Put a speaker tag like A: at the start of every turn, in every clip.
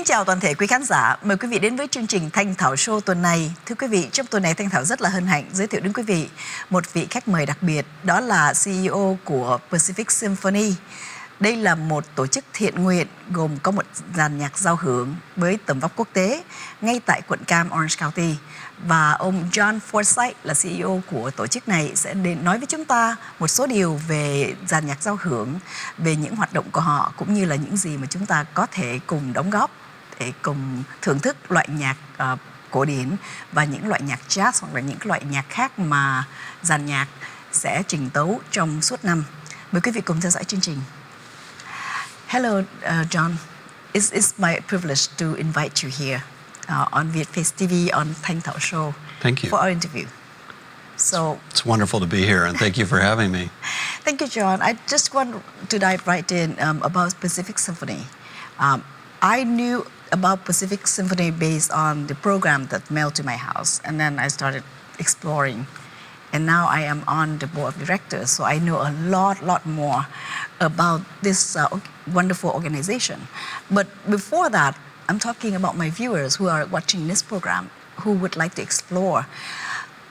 A: chào toàn thể quý khán giả. Mời quý vị đến với chương trình Thanh Thảo Show tuần này. Thưa quý vị, trong tuần này Thanh Thảo rất là hân hạnh giới thiệu đến quý vị một vị khách mời đặc biệt. Đó là CEO của Pacific Symphony. Đây là một tổ chức thiện nguyện gồm có một dàn nhạc giao hưởng với tầm vóc quốc tế ngay tại quận Cam, Orange County. Và ông John Forsyte là CEO của tổ chức này sẽ đến nói với chúng ta một số điều về dàn nhạc giao hưởng, về những hoạt động của họ cũng như là những gì mà chúng ta có thể cùng đóng góp để cùng thưởng thức loại nhạc cổ điển và những loại nhạc jazz hoặc là những loại nhạc khác mà dàn nhạc sẽ trình tấu trong suốt năm. Mời quý vị cùng theo dõi chương trình. Hello, John. It's my privilege to invite you here on Vietnamese TV on Thanh Thảo Show.
B: Thank you.
A: For our interview. So
B: it's wonderful to be here, and thank you for having me.
A: Thank you, John. I just want to dive right in about Pacific Symphony. I knew about Pacific Symphony based on the program that mailed to my house, and then I started exploring. And now I am on the board of directors, so I know a lot more about this wonderful organization. But before that, I'm talking about my viewers who are watching this program who would like to explore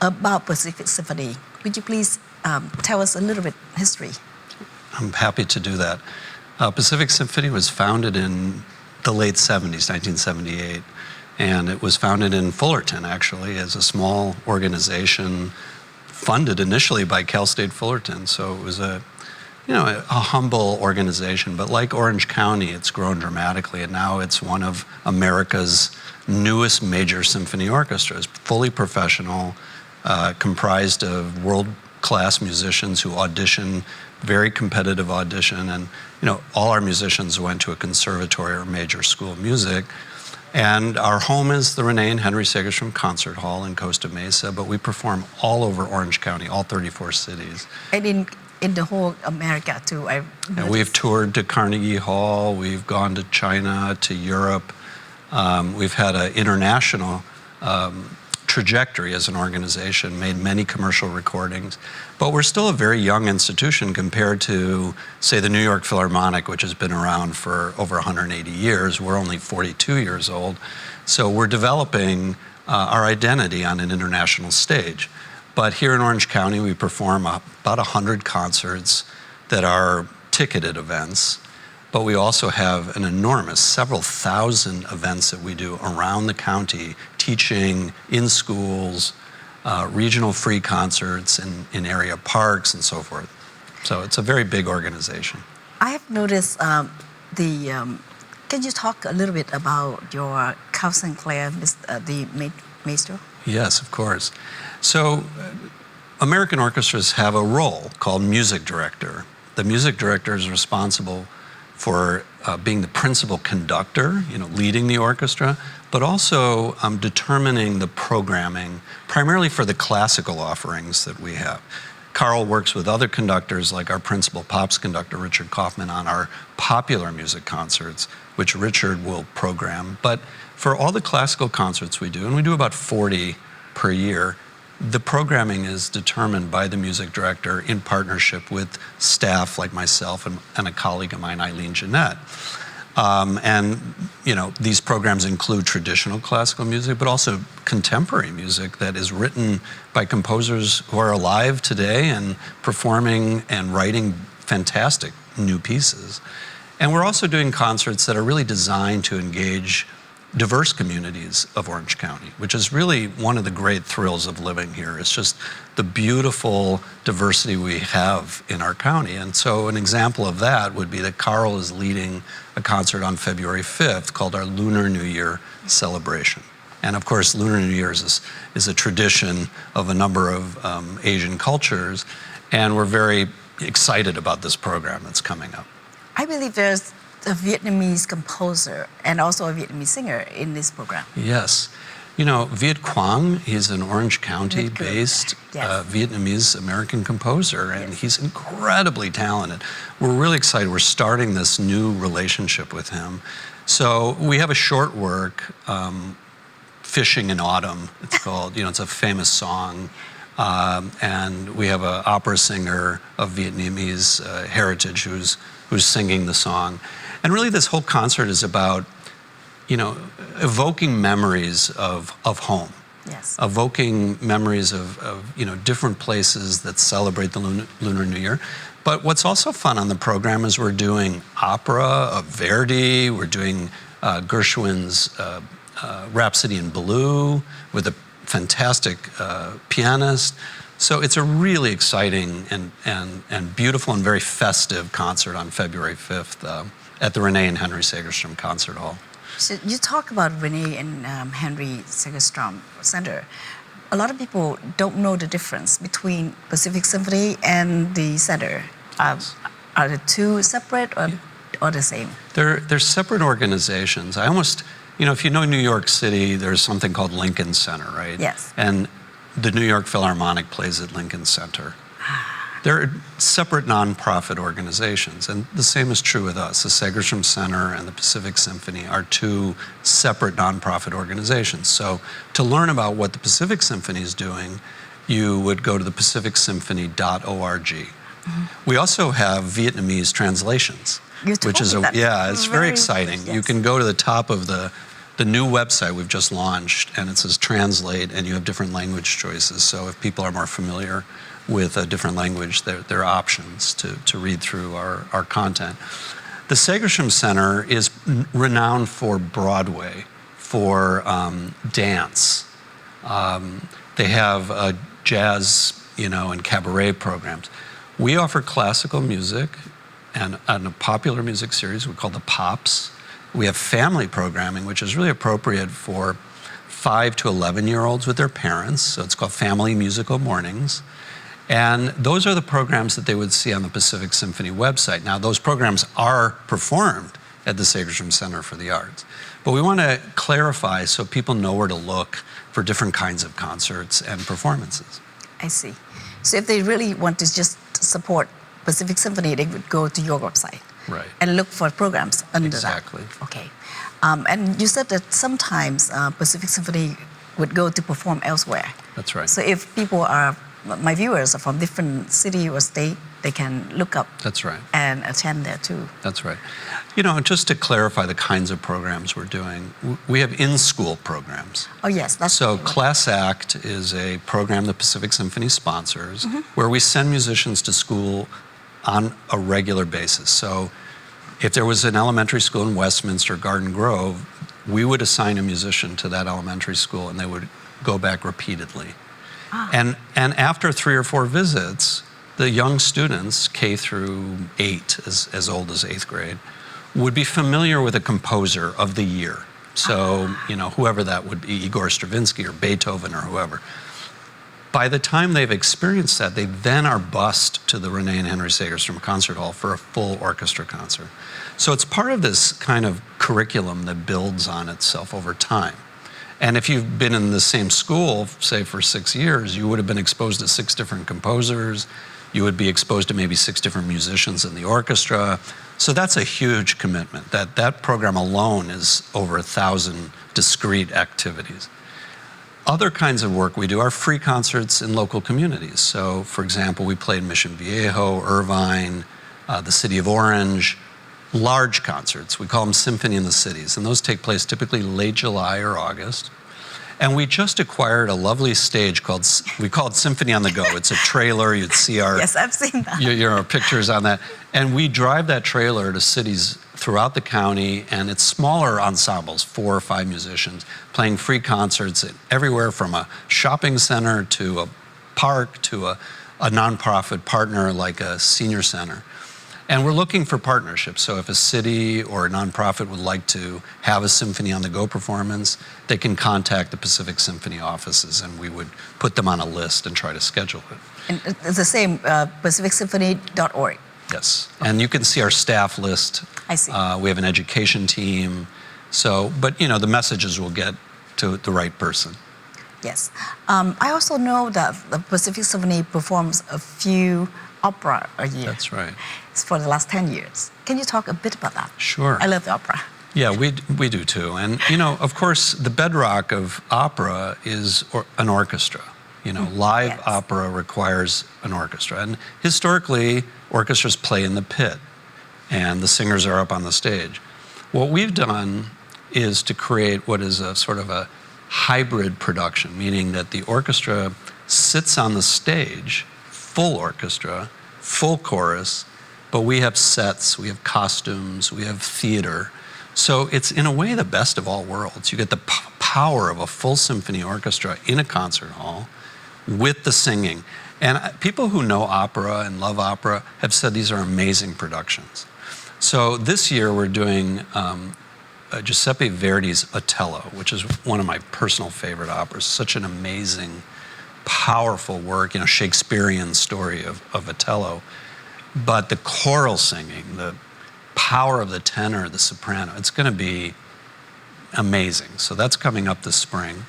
A: about Pacific Symphony. Would you please tell us a little bit history?
B: I'm happy to do that. Pacific Symphony was founded in the late 70s, 1978, and it was founded in Fullerton, actually, as a small organization funded initially by Cal State Fullerton. So it was a humble organization, but like Orange County, it's grown dramatically, and now it's one of America's newest major symphony orchestras, fully professional, comprised of world-class musicians who audition, very competitive audition, and all our musicians went to a conservatory or major school of music. And our home is the Renee and Henry Segerstrom Concert Hall in Costa Mesa, but we perform all over Orange County, all 34 cities.
A: And in the whole America too.
B: And we've toured to Carnegie Hall, we've gone to China, to Europe. We've had an international trajectory as an organization, made many commercial recordings, but we're still a very young institution compared to, say, the New York Philharmonic, which has been around for over 180 years. We're only 42 years old. So we're developing our identity on an international stage. But here in Orange County, we perform about 100 concerts that are ticketed events. But we also have an enormous, several thousand events that we do around the county, teaching in schools, regional free concerts in area parks and so forth. So it's a very big organization.
A: I have noticed can you talk a little bit about your cousin Claire, the maestro?
B: Yes, of course. So American orchestras have a role called music director. The music director is responsible for being the principal conductor, leading the orchestra, but also determining the programming, primarily for the classical offerings that we have. Carl works with other conductors, like our principal pops conductor, Richard Kaufman, on our popular music concerts, which Richard will program. But for all the classical concerts we do, and we do about 40 per year, the programming is determined by the music director in partnership with staff like myself and a colleague of mine, Eileen Jeanette. These programs include traditional classical music, but also contemporary music that is written by composers who are alive today and performing and writing fantastic new pieces. And we're also doing concerts that are really designed to engage diverse communities of Orange County, which is really one of the great thrills of living here. It's just the beautiful diversity we have in our county. And so an example of that would be that Carl is leading a concert on February 5th called our Lunar New Year celebration. And of course, Lunar New Year is a tradition of a number of Asian cultures, and we're very excited about this program that's coming up.
A: I believe there's a Vietnamese composer and also a Vietnamese singer in this program.
B: Yes. Viet Quang, he's an Orange County-based Vietnamese American composer, and he's incredibly talented. We're really excited. We're starting this new relationship with him. So we have a short work, Fishing in Autumn, it's called. It's a famous song. And we have an opera singer of Vietnamese heritage who's singing the song. And really this whole concert is about evoking memories of home.
A: Yes.
B: Evoking memories of different places that celebrate the Lunar New Year. But what's also fun on the program is we're doing opera of Verdi, we're doing Gershwin's Rhapsody in Blue with a fantastic pianist. So it's a really exciting and beautiful and very festive concert on February 5th at the Renee and Henry Segerstrom Concert Hall.
A: So you talk about Renee and Henry Segerstrom Center. A lot of people don't know the difference between Pacific Symphony and the center. Are the two separate or the same?
B: They're separate organizations. I almost, if you know New York City, there's something called Lincoln Center, right?
A: Yes.
B: And the New York Philharmonic plays at Lincoln Center. They're separate nonprofit organizations, and the same is true with us. The Segerstrom Center and the Pacific Symphony are two separate nonprofit organizations. So to learn about what the Pacific Symphony is doing, you would go to the pacificsymphony.org. We also have Vietnamese translations, which is it's very exciting.
A: Yes.
B: You can go to the top of the new website we've just launched, and it says translate, and you have different language choices. So if people are more familiar with a different language, there are options to read through our content. The Segerstrom Center is renowned for Broadway, for dance. They have jazz, and cabaret programs. We offer classical music and a popular music series we call the Pops. We have family programming, which is really appropriate for 5 to 11-year-olds with their parents. So it's called Family Musical Mornings. And those are the programs that they would see on the Pacific Symphony website. Now, those programs are performed at the Segerstrom Center for the Arts. But we want to clarify so people know where to look for different kinds of concerts and performances.
A: I see. So if they really want to just support Pacific Symphony, they would go to your website.
B: Right.
A: And look for programs under
B: Exactly.
A: that. Okay. And you said that sometimes Pacific Symphony would go to perform elsewhere.
B: That's right.
A: So if people my viewers are from different city or state, they can look up.
B: That's right.
A: And attend there too.
B: That's right. Just to clarify the kinds of programs we're doing, we have in-school programs.
A: Oh yes, that's
B: So Class Act is a program the Pacific Symphony sponsors where we send musicians to school on a regular basis. So if there was an elementary school in Westminster, Garden Grove, we would assign a musician to that elementary school and they would go back repeatedly. And after 3 or 4 visits, the young students, K through 8, as old as 8th grade, would be familiar with a composer of the year. So, whoever that would be, Igor Stravinsky or Beethoven or whoever. By the time they've experienced that, they then are bused to the Renee and Henry Segerstrom Concert Hall for a full orchestra concert. So it's part of this kind of curriculum that builds on itself over time. And if you've been in the same school, say for 6 years, you would have been exposed to 6 different composers. You would be exposed to maybe 6 different musicians in the orchestra. So that's a huge commitment. That program alone is over 1,000 discrete activities. Other kinds of work we do are free concerts in local communities. So, for example, we played Mission Viejo, Irvine, the city of Orange. Large concerts, we call them Symphony in the Cities, and those take place typically late July or August. And we just acquired a lovely stage we call it Symphony on the Go. It's a trailer, you'd see our
A: Yes, I've seen that.
B: Your pictures on that. And we drive that trailer to cities throughout the county, and it's smaller ensembles, 4 or 5 musicians, playing free concerts everywhere from a shopping center to a park to a nonprofit partner like a senior center. And we're looking for partnerships. So if a city or a nonprofit would like to have a Symphony on the Go performance, they can contact the Pacific Symphony offices and we would put them on a list and try to schedule it.
A: And it's the same, pacificsymphony.org.
B: Yes. And you can see our staff list.
A: I see.
B: We have an education team. So, but the messages will get to the right person.
A: Yes. I also know that the Pacific Symphony performs a few opera a year.
B: That's right.
A: It's for the last 10 years. Can you talk a bit about that?
B: Sure.
A: I love the opera.
B: Yeah, we do too. And, of course, the bedrock of opera is an orchestra. Live
A: Yes.
B: opera requires an orchestra. And historically, orchestras play in the pit and the singers are up on the stage. What we've done is to create what is a sort of a hybrid production, meaning that the orchestra sits on the stage, full orchestra, full chorus, but we have sets, we have costumes, we have theater. So it's in a way the best of all worlds. You get the power of a full symphony orchestra in a concert hall with the singing. And people who know opera and love opera have said these are amazing productions. So this year we're doing Giuseppe Verdi's Otello, which is one of my personal favorite operas. Such an amazing, powerful work, Shakespearean story of Otello. But the choral singing, the power of the tenor, the soprano, it's going to be amazing. So that's coming up this spring.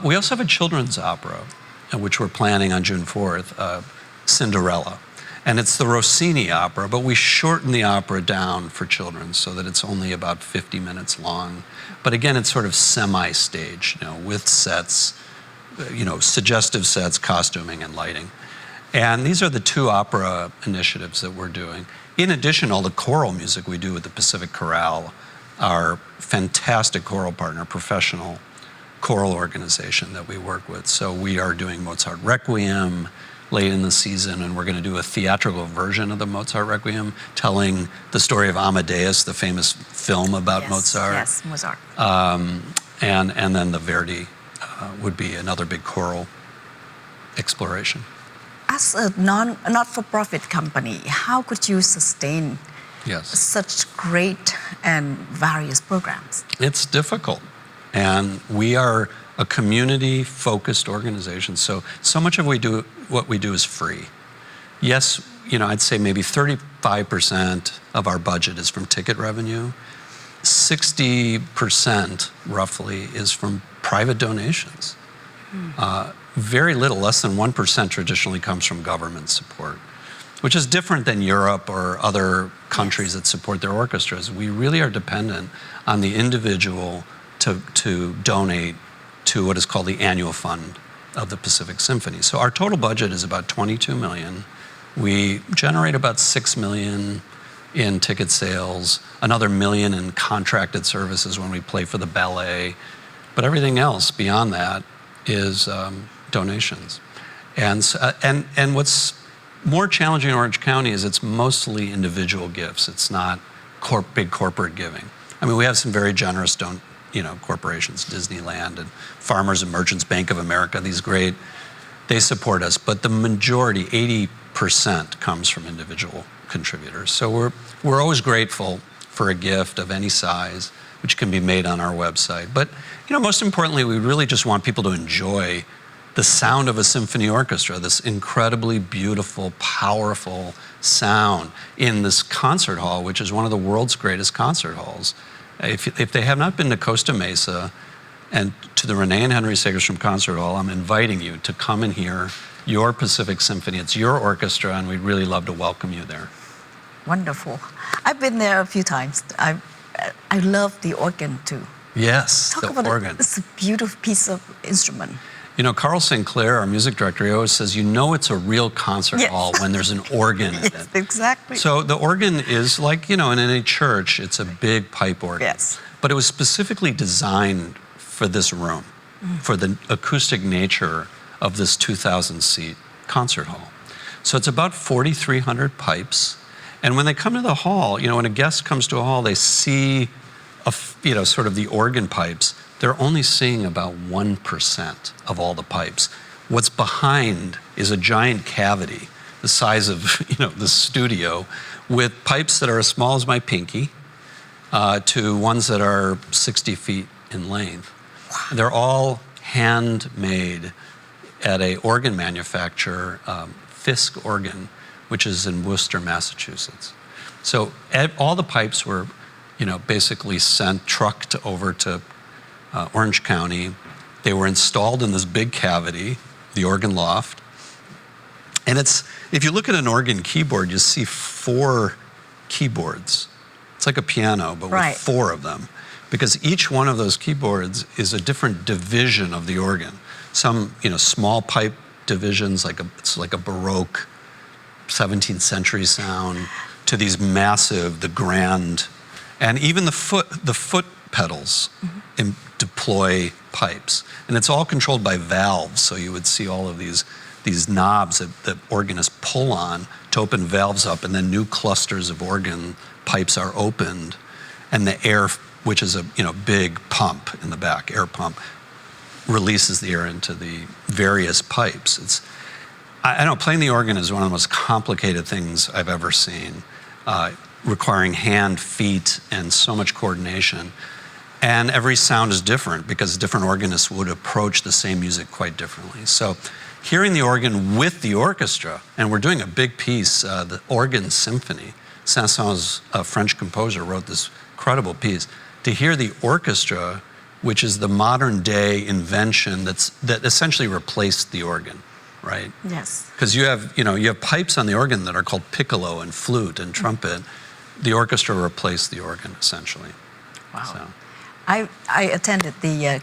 B: We also have a children's opera, which we're planning on June 4th, Cinderella. And it's the Rossini opera, but we shorten the opera down for children so that it's only about 50 minutes long. But again, it's sort of semi-stage, with sets, suggestive sets, costuming, and lighting. And these are the two opera initiatives that we're doing. In addition, all the choral music we do with the Pacific Chorale, our fantastic choral partner, professional choral organization that we work with. So we are doing Mozart Requiem late in the season, and we're going to do a theatrical version of the Mozart Requiem, telling the story of Amadeus, the famous film about Mozart.
A: Yes, Mozart.
B: And then the Verdi would be another big choral exploration.
A: As a not-for-profit company, how could you sustain such great and various programs?
B: It's difficult. And we are a community-focused organization. So much of what we do is free. Yes, I'd say maybe 35% of our budget is from ticket revenue. 60% roughly is from private donations. Very little, less than 1% traditionally comes from government support, which is different than Europe or other countries that support their orchestras. We really are dependent on the individual to donate to what is called the annual fund of the Pacific Symphony. So our total budget is about $22 million. We generate about $6 million in ticket sales, another $1 million in contracted services when we play for the ballet. But everything else beyond that is donations. And what's more challenging in Orange County is it's mostly individual gifts. It's not big corporate giving. I mean, we have some very generous corporations, Disneyland and Farmers and Merchants, Bank of America, they support us. But the majority, 80%, comes from individual contributors. So we're always grateful for a gift of any size, which can be made on our website. But most importantly, we really just want people to enjoy the sound of a symphony orchestra, this incredibly beautiful, powerful sound in this concert hall, which is one of the world's greatest concert halls. If they have not been to Costa Mesa and to the Renee and Henry Segerstrom Concert Hall, I'm inviting you to come and hear your Pacific Symphony. It's your orchestra, and we'd really love to welcome you there.
A: Wonderful. I've been there a few times. I love the organ too.
B: Yes,
A: Talk
B: the
A: about
B: organ.
A: It's a beautiful piece of instrument.
B: Carl St. Clair, our music director, he always says, it's a real concert hall when there's an organ in it.
A: Exactly.
B: So the organ is like, in any church, it's a big pipe organ.
A: Yes.
B: But it was specifically designed for this room, for the acoustic nature of this 2,000-seat concert hall. So it's about 4,300 pipes. And when they come to the hall, when a guest comes to a hall, they see, sort of the organ pipes. They're only seeing about 1% of all the pipes. What's behind is a giant cavity, the size of the studio, with pipes that are as small as my pinky to ones that are 60 feet in length. Wow. They're all handmade at a organ manufacturer, Fisk Organ, which is in Worcester, Massachusetts. So all the pipes were, basically trucked over to Orange County. They were installed in this big cavity, the organ loft. And if you look at an organ keyboard, you see 4 keyboards. It's like a piano, but with 4 of them. Because each one of those keyboards is a different division of the organ. Some, small pipe divisions, it's like a Baroque 17th century sound, to these massive, the grand, and even the foot pedals and deploy pipes. And it's all controlled by valves, so you would see all of these knobs that organists pull on to open valves up, and then new clusters of organ pipes are opened, and the air, which is a big pump in the back, air pump, releases the air into the various pipes. I know playing the organ is one of the most complicated things I've ever seen, requiring hand, feet, and so much coordination. And every sound is different because different organists would approach the same music quite differently. So hearing the organ with the orchestra, and we're doing a big piece, the Organ Symphony. Saint-Saëns, a French composer, wrote this incredible piece. To hear the orchestra, which is the modern day invention that essentially replaced the organ, right?
A: Yes.
B: Because you have pipes on the organ that are called piccolo and flute and trumpet. The orchestra replaced the organ essentially.
A: Wow.
B: So.
A: I attended the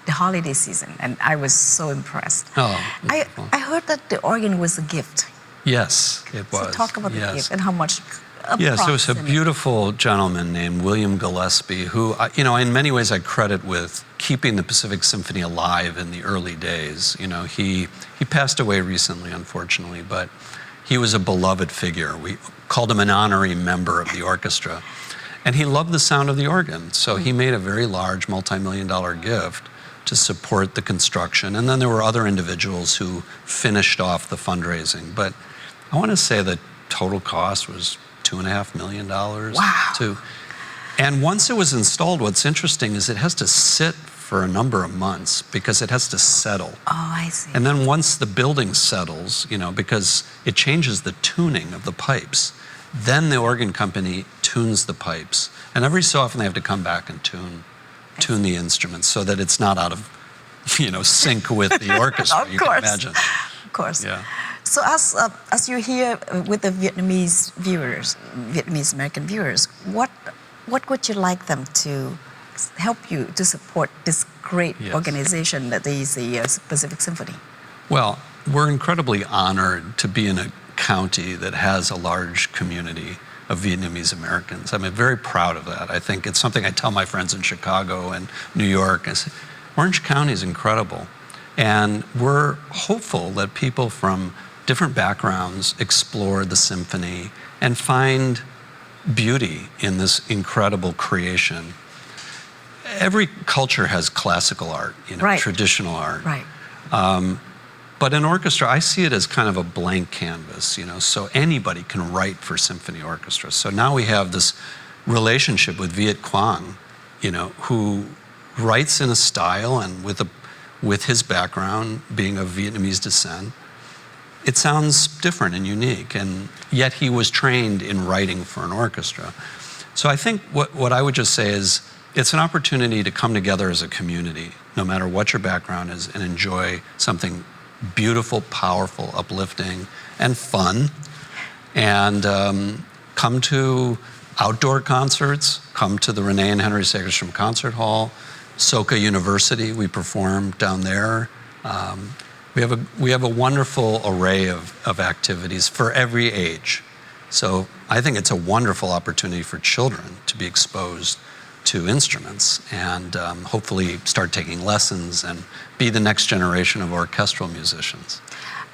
A: the holiday season, and I was so impressed.
B: Oh,
A: I heard that the organ was a gift.
B: Yes, it was.
A: So talk about the gift and how much.
B: Yes, it was a beautiful gentleman named William Gillespie, who, in many ways I credit with keeping the Pacific Symphony alive in the early days. He passed away recently, unfortunately, but he was a beloved figure. We called him an honorary member of the orchestra. And he loved the sound of the organ, so he made a very large multi-million-dollar gift to support the construction. And then there were other individuals who finished off the fundraising. But I want to say the total cost was $2.5 million.
A: Wow.
B: And once it was installed, what's interesting is it has to sit for a number of months because it has to settle.
A: Oh, I see.
B: And then once the building settles, because it changes the tuning of the pipes, then the organ company tunes the pipes. And every so often they have to come back and tune the instruments so that it's not out of, sync with the orchestra.
A: Of
B: you
A: course.
B: can imagine.
A: Of course.
B: Yeah.
A: So as you're here with the Vietnamese viewers, Vietnamese American viewers, what would you like them to help you to support this great organization that is the Pacific Symphony?
B: Well, we're incredibly honored to be in a county that has a large community of Vietnamese Americans. I'm very proud of that. I think it's something I tell my friends in Chicago and New York. I say, Orange County is incredible. And we're hopeful that people from different backgrounds explore the symphony and find beauty in this incredible creation. Every culture has classical art, traditional art.
A: Right.
B: But in orchestra, I see it as kind of a blank canvas, so anybody can write for symphony orchestra. So now we have this relationship with Viet Quang, who writes in a style and with his background being of Vietnamese descent, it sounds different and unique, and yet he was trained in writing for an orchestra. So I think what I would just say is it's an opportunity to come together as a community, no matter what your background is, and enjoy something beautiful, powerful, uplifting, and fun. And come to outdoor concerts, come to the Renee and Henry Segerstrom Concert Hall, Soka University, we perform down there. We have a wonderful array of activities for every age. So I think it's a wonderful opportunity for children to be exposed to instruments and hopefully start taking lessons and be the next generation of orchestral musicians.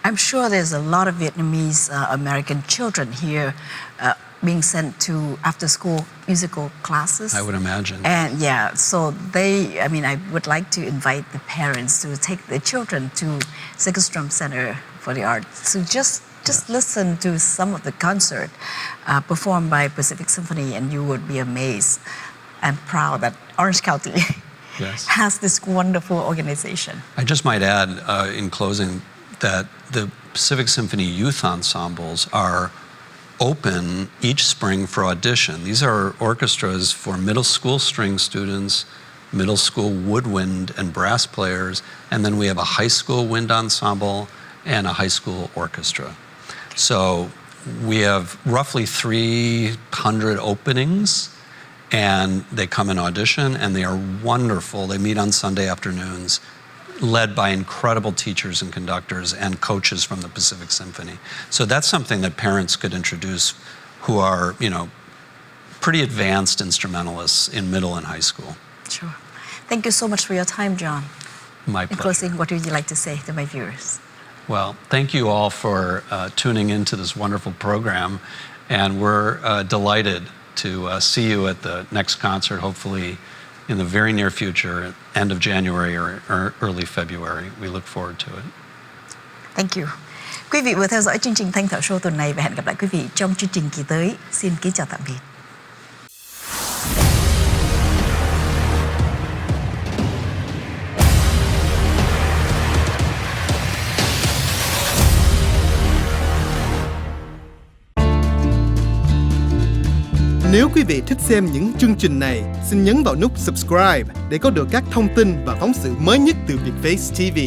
A: I'm sure there's a lot of Vietnamese American children here being sent to after-school musical classes.
B: I would imagine.
A: And so I would like to invite the parents to take their children to Segerstrom Center for the Arts to just listen to some of the concert performed by Pacific Symphony, and you would be amazed and proud that Orange County has this wonderful organization.
B: I just might add in closing that the Pacific Symphony youth ensembles are open each spring for audition. These are orchestras for middle school string students, middle school woodwind and brass players, and then we have a high school wind ensemble and a high school orchestra. So we have roughly 300 openings, and they come and audition, and they are wonderful. They meet on Sunday afternoons, led by incredible teachers and conductors and coaches from the Pacific Symphony. So that's something that parents could introduce who are, pretty advanced instrumentalists in middle and high school.
A: Sure. Thank you so much for your time, John.
B: My
A: In
B: pleasure.
A: closing, what would you like to say to my viewers?
B: Well, thank you all for tuning into this wonderful program, and we're delighted to see you at the next concert, hopefully in the very near future, end of January or early February. We look forward to it.
A: Thank you. Quý vị vừa theo dõi chương trình Thanh Thảo Show tuần này và hẹn gặp lại quý vị trong chương trình kỳ tới. Xin kính chào tạm biệt.
C: Nếu quý vị thích xem những chương trình này, xin nhấn vào nút subscribe để có được các thông tin và phóng sự mới nhất từ Vietnamese TV.